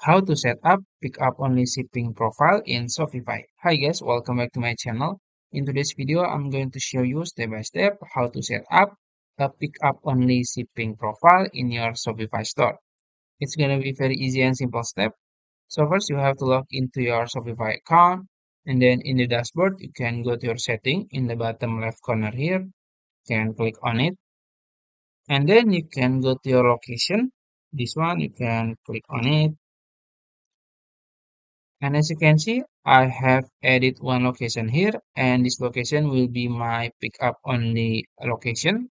How to set up pickup only shipping profile in Shopify. Hi guys, welcome back to my channel. In today's video, I'm going to show you step by step how to set up a pickup only shipping profile in your Shopify store. It's gonna be very easy and simple step. So first you have to log into your Shopify account, and then in the dashboard you can go to your setting in the bottom left corner here. You can click on it, and then you can go to your location. This one you can click on it. And as you can see, I have added one location here, and this location will be my pickup only location.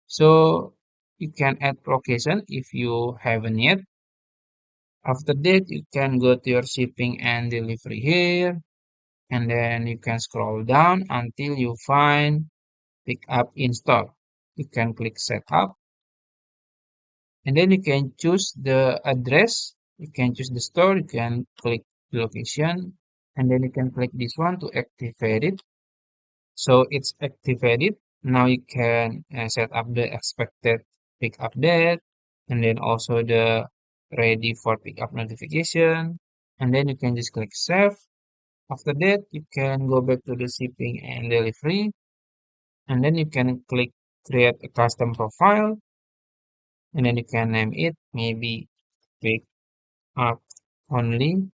So you can add location if you haven't yet. After that, you can go to your shipping and delivery here, and then you can scroll down until you find pickup install. You can click setup, and then you can choose the address. You can choose the store. You can click the location, and then you can click this one to activate it. So it's activated. Now you can set up the expected pickup date and then also the ready for pickup notification. And then you can just click save. After that, you can go back to the shipping and delivery. And then you can click create a custom profile. And then you can name it maybe pick up only.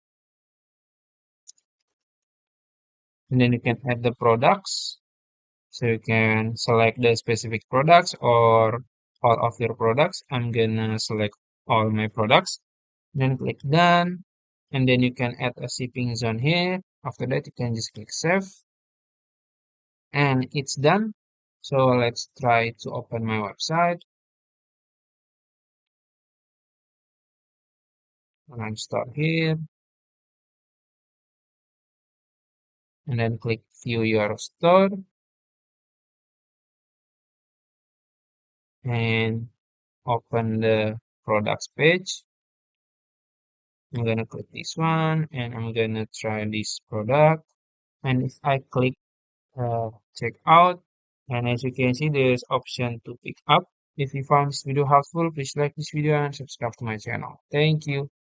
And then you can add the products. So you can select the specific products or all of your products. I'm gonna select all my products. Then click done. And then you can add a shipping zone here. After that, you can just click save. And it's done. So let's try to open my website. And I'm start here. And then click view your store. And open the products page. I'm gonna click this one. And I'm gonna try this product. And if I click check out, and as you can see there is option to pick up. If you found this video helpful, please like this video and subscribe to my channel. Thank you.